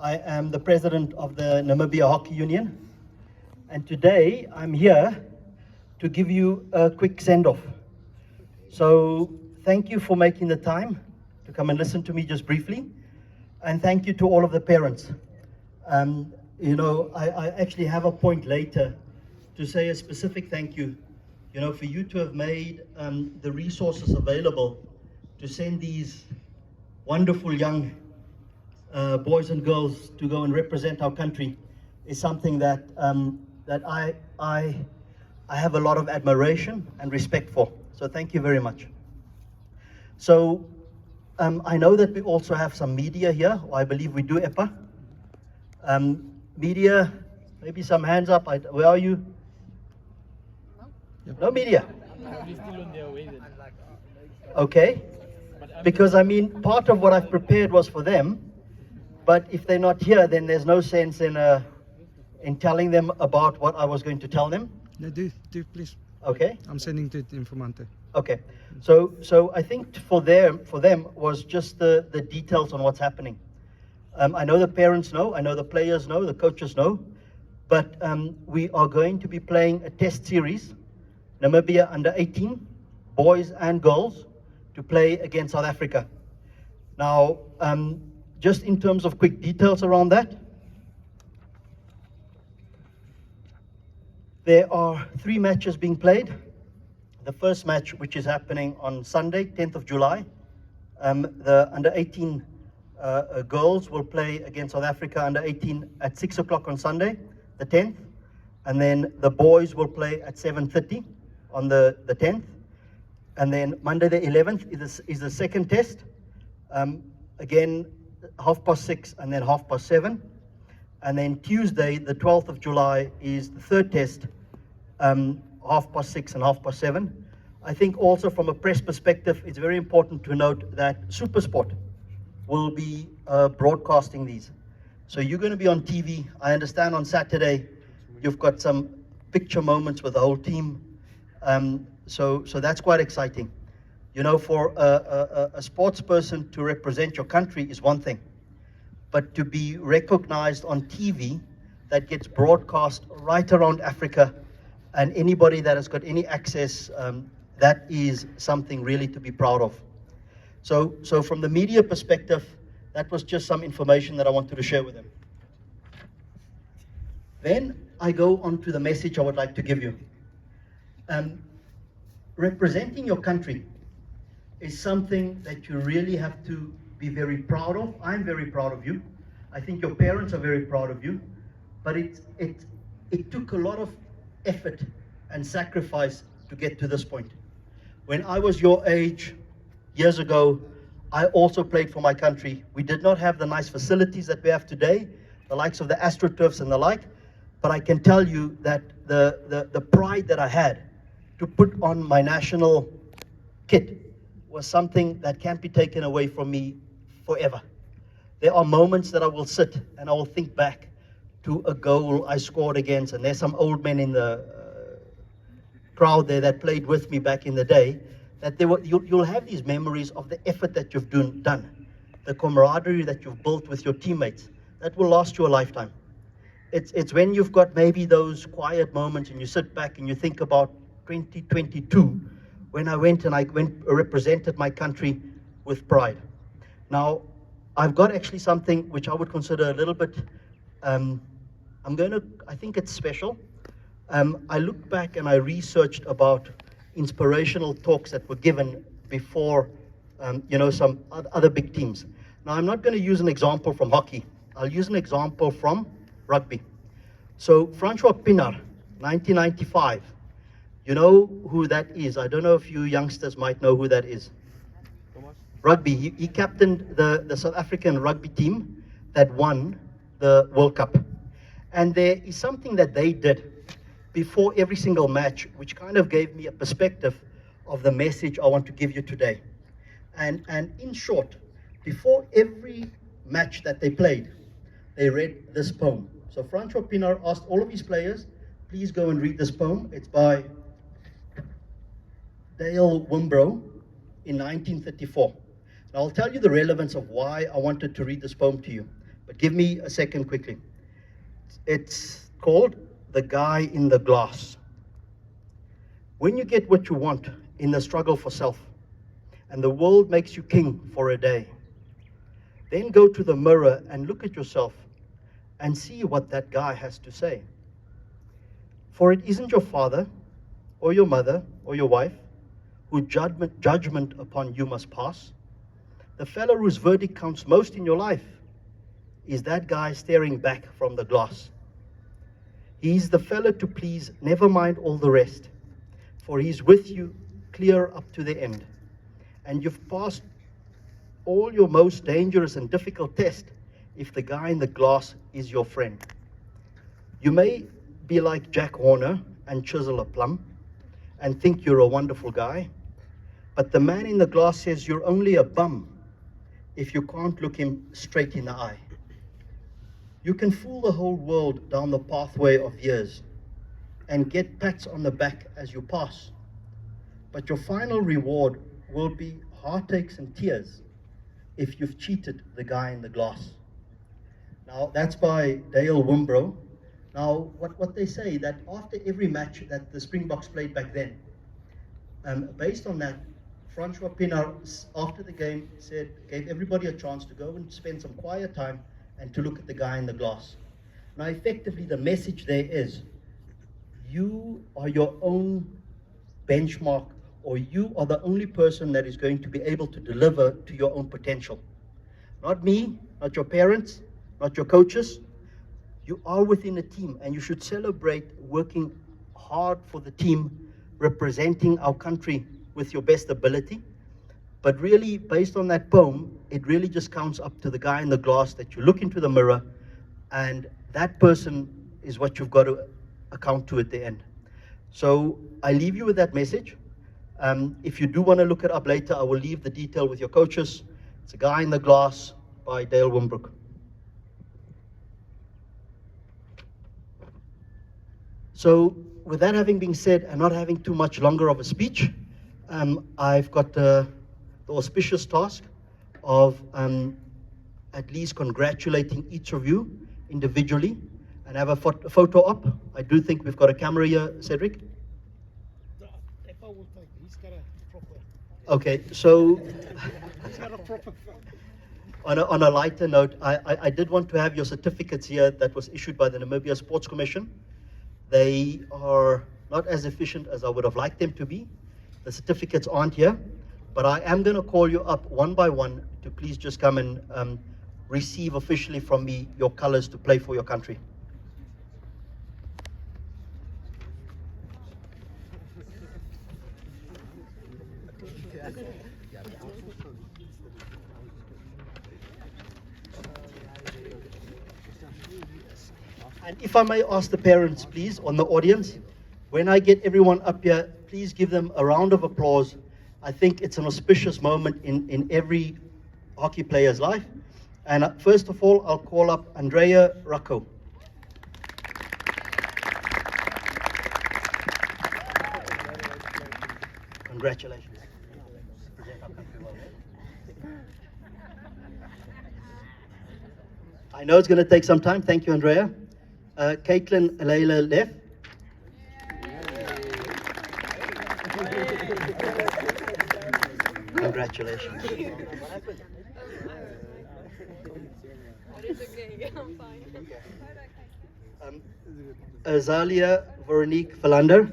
I am the president of the Namibia Hockey Union, and today I'm here to give you a quick send-off. So thank you for making the time to come and listen to me just briefly, and thank you to all of the parents. I actually have a point later to say a specific thank you, for you to have made the resources available to send these wonderful young boys and girls to go and represent our country is something that I have a lot of admiration and respect for. So thank you very much. So I know that we also have some media here, or I believe we do, EPA. Media, maybe some hands up. Where are you? No media. Okay. Because I mean, part of what I've prepared was for them, but if they're not here, then there's no sense in telling them about what I was going to tell them. No, do please. Okay. I'm sending to the Informante. Okay. So I think for them was just the details on what's happening. I know the parents know, I know the players know, the coaches know, but we are going to be playing a test series, Namibia Under 18, boys and girls, to play against South Africa. Now, just in terms of quick details around that, there are 3 matches being played. The first match, which is happening on Sunday, 10th of July, the Under 18 girls will play against South Africa Under 18 at 6 o'clock on Sunday, the 10th, and then the boys will play at 7:30 on the 10th. And then Monday the 11th is the second test. Again, 6:30 and then 7:30. And then Tuesday, the 12th of July, is the third test, 6:30 and 7:30. I think also from a press perspective, it's very important to note that SuperSport will be broadcasting these. So you're going to be on TV. I understand on Saturday, you've got some picture moments with the whole team. So that's quite exciting. For a sports person to represent your country is one thing, but to be recognized on TV that gets broadcast right around Africa, and anybody that has got any access, that is something really to be proud of. So from the media perspective, that was just some information that I wanted to share with them. Then I go on to the message I would like to give you. Representing your country is something that you really have to be very proud of. I'm very proud of you. I think your parents are very proud of you. But it took a lot of effort and sacrifice to get to this point. When I was your age, years ago, I also played for my country. We did not have the nice facilities that we have today, the likes of the AstroTurfs and the like, but I can tell you that the pride that I had to put on my national kit was something that can't be taken away from me forever. There are moments that I will sit and I will think back to a goal I scored against, and there's some old men in the crowd there that played with me back in the day, that you'll have these memories of the effort that you've done, the camaraderie that you've built with your teammates, that will last you a lifetime. It's when you've got maybe those quiet moments and you sit back and you think about 2022, when I went represented my country with pride. Now, I've got actually something which I would consider a little bit, I think it's special. I looked back and I researched about inspirational talks that were given before, some other big teams. Now, I'm not going to use an example from hockey. I'll use an example from rugby. So, Francois Pienaar, 1995. You know who that is? I don't know if you youngsters might know who that is. Rugby. He captained the South African rugby team that won the World Cup. And there is something that they did before every single match, which kind of gave me a perspective of the message I want to give you today. And in short, before every match that they played, they read this poem. So Francois Pienaar asked all of his players, please go and read this poem. It's by Dale Wimbrough in 1934. Now I'll tell you the relevance of why I wanted to read this poem to you. But give me a second quickly. It's called The Guy in the Glass. When you get what you want in the struggle for self, and the world makes you king for a day, then go to the mirror and look at yourself and see what that guy has to say. For it isn't your father, or your mother, or your wife, whose judgment upon you must pass. The fellow whose verdict counts most in your life is that guy staring back from the glass. He's the fellow to please, never mind all the rest, for he's with you clear up to the end. And you've passed all your most dangerous and difficult test if the guy in the glass is your friend. You may be like Jack Horner and chisel a plum and think you're a wonderful guy, but the man in the glass says you're only a bum if you can't look him straight in the eye. You can fool the whole world down the pathway of years and get pats on the back as you pass, but your final reward will be heartaches and tears if you've cheated the guy in the glass. Now, that's by Dale Wimbro. Now, what they say that after every match that the Springboks played back then, based on that, Francois Pienaar, after the game, gave everybody a chance to go and spend some quiet time and to look at the guy in the glass. Now, effectively, the message there is, you are your own benchmark, or you are the only person that is going to be able to deliver to your own potential. Not me, not your parents, not your coaches. You are within a team, and you should celebrate working hard for the team, representing our country with your best ability. But really, based on that poem, it really just counts up to the guy in the glass that you look into the mirror, and that person is what you've got to account to at the end. So I leave you with that message. If you do want to look it up later, I will leave the detail with your coaches. It's A Guy in the Glass by Dale Wimbrook. So with that having been said, and not having too much longer of a speech, I've got the auspicious task of at least congratulating each of you individually and have a photo op. I do think we've got a camera here, Cedric. Okay, so on a lighter note, I did want to have your certificates here that was issued by the Namibia Sports Commission. They are not as efficient as I would have liked them to be. The certificates aren't here, but I am going to call you up one by one to please just come and receive officially from me your colors to play for your country. And if I may ask the parents, please, on the audience, when I get everyone up here, please give them a round of applause. I think it's an auspicious moment in every hockey player's life. And first of all, I'll call up Andrea Racco. Congratulations. I know it's going to take some time. Thank you, Andrea. Caitlin Leila Leff. Congratulations. It's okay, I'm fine. Azalia Veronique Valander.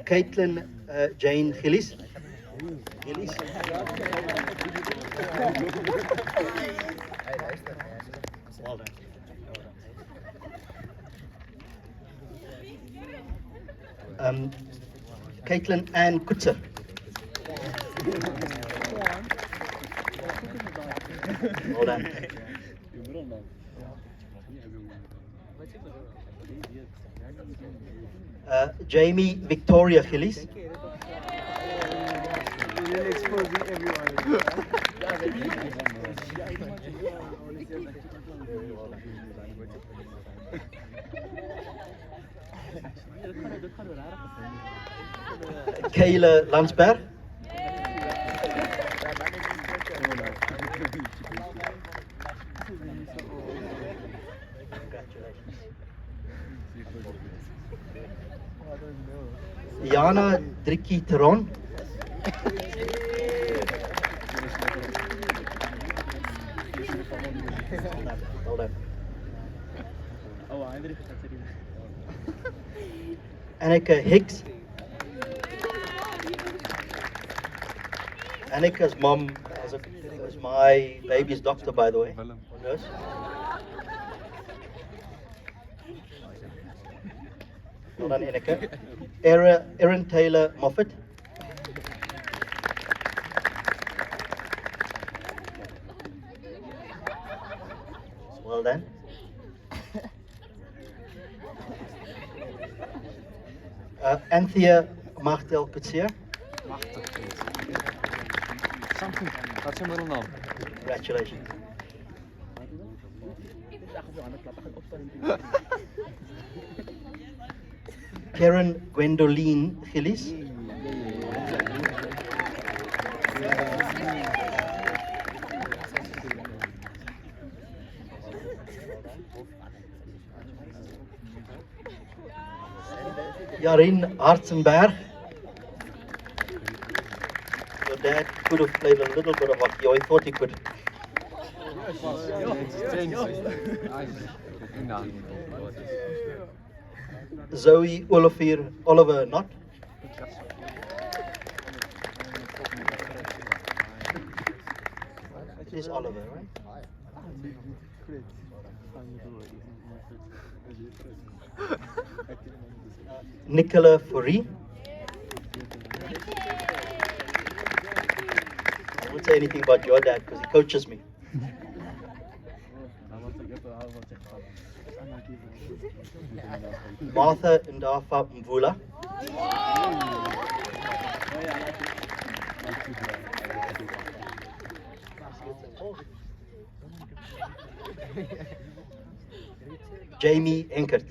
Caitlin Jane Gillies. Well done. Caitlin Ann Kutzer. Well done. Jamie Victoria Gillies. Kayla Landsberg. Jana Driki Teron. Hold on. Annika Higgs. Annika's mom was my baby's doctor, by the way. Nurse. Well done, Annika. Erin Taylor Moffat. Well done. Anthea Martel Kutsia. Something. That's your middle name. Congratulations. Karen Gwendoline Gillies. Yarin Hartzenberg. Your dad could have played a little bit of hockey, or he thought he could. Zoe Oliver Knott. It is Oliver, right? Nicola Fourie. I won't say anything about your dad because he coaches me. Martha Ndafa Mvula. Jamie Enkert.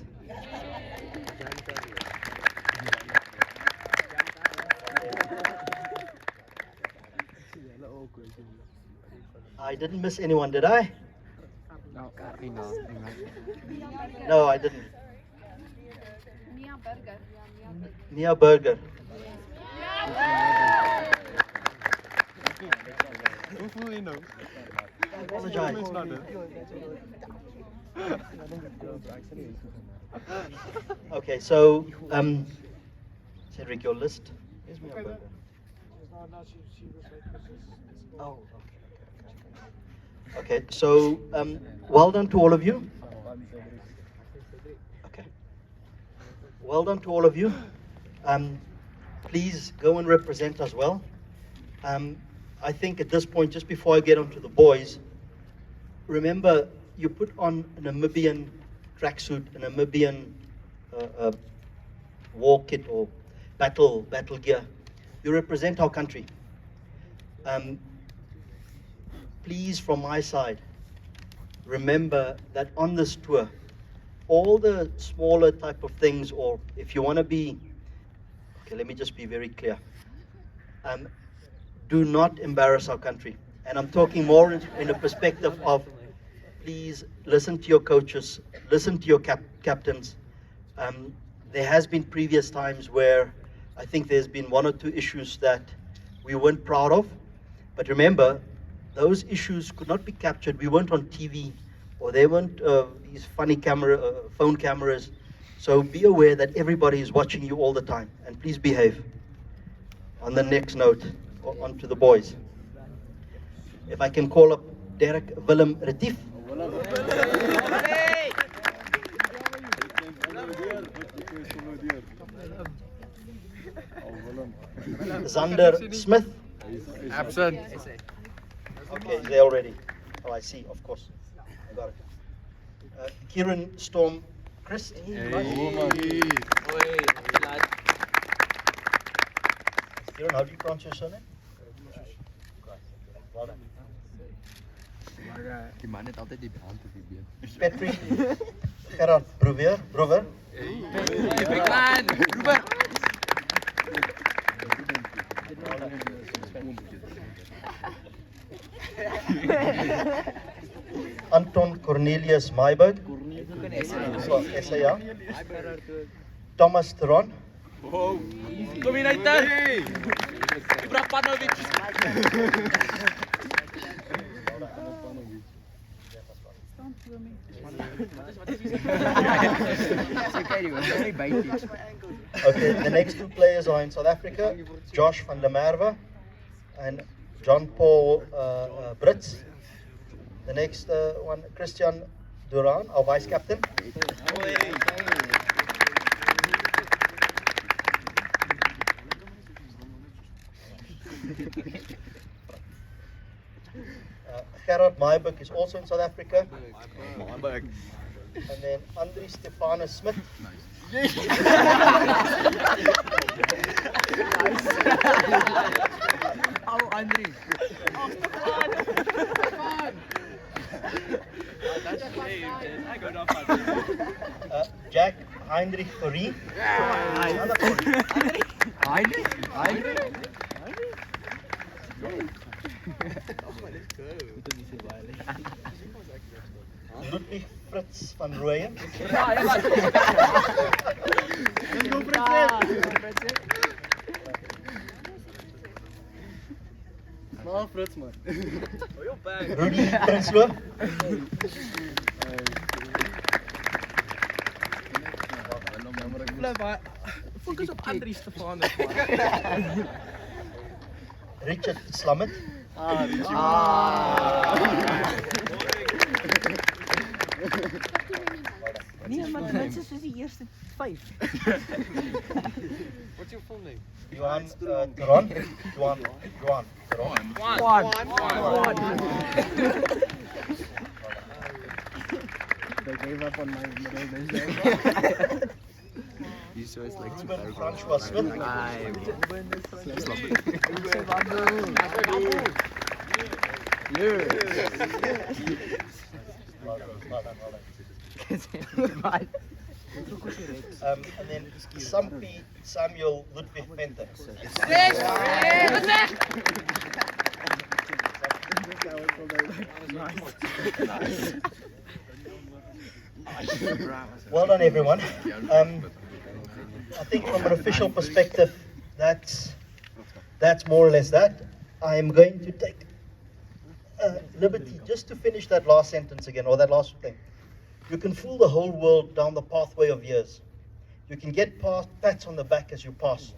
I didn't miss anyone, did I? No, No, I didn't. Mia Burger. Mia Burger. Hoeveel you know? I apologize. Okay, so Cedric, your list. Where's Mia Burger? Oh, okay. Okay, so well done to all of you. Okay. Well done to all of you. Please go and represent us well. I think at this point, just before I get on to the boys, remember you put on a Namibian tracksuit, a Namibian war kit or battle gear. You represent our country. Please, from my side, remember that on this tour, all the smaller type of things, or if you want to be, okay, let me just be very clear. Do not embarrass our country. And I'm talking more in a perspective of, please listen to your coaches, listen to your captains. There has been previous times where I think there's been one or two issues that we weren't proud of. But remember, those issues could not be captured. We weren't on TV, or they weren't these funny phone cameras. So be aware that everybody is watching you all the time, and please behave. On the next note, on to the boys. If I can call up Derek Willem Retief. Zander Smith. Absent. Okay, he's there already. Oh, I see, of course. I got it. Kieran Storm Christ. Kieran, how do you pronounce your surname? Well done. Die man het altijd die hand op die been. Patrick Gerard Brover. Big man! Anton Cornelius Meiberg, SA, ja. Thomas Theron, Dominator! Ibrahimovic! Okay, the next two players are in South Africa, Josh van der Merwe and John Paul Brits. The next one, Christian Duran, our vice captain. Gerard Meiberg is also in South Africa. And then Andri Stefanus Smith. Oh, Andri. Jack Heinrich Fourie. Ludwig Fritz van Rooyen. Nou, Frits man. Rudy Prinsloo. Focus op Andri Stefan. Richard Slamet. Nee, maar dit is dus die eerste 5. What's your full name? Johan Theron. Johan Theron. They gave up on my middle name. You so it's like Ruben Francois Smith. And then Sampi Samuel Ludwig Venter. Well done, everyone. I think from an official perspective, that's more or less that. I am going to take liberty just to finish that last sentence again, or that last thing. You can fool the whole world down the pathway of years. You can get pats on the back as you pass,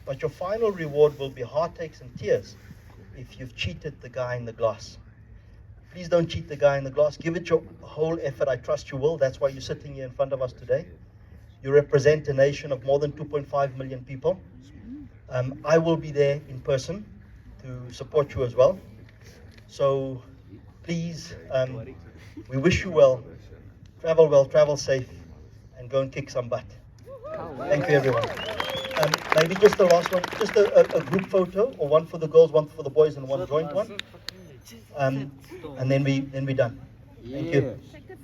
but your final reward will be heartaches and tears if you've cheated the guy in the glass. Please don't cheat the guy in the glass. Give it your whole effort. I trust you will. That's why you're sitting here in front of us today. You represent a nation of more than 2.5 million people. I will be there in person to support you as well. So please, we wish you well, travel safe, and go and kick some butt. Thank you, everyone. Maybe just the last one, just a group photo, or one for the girls, one for the boys, and one joint one. And then we're done. Thank you. Check the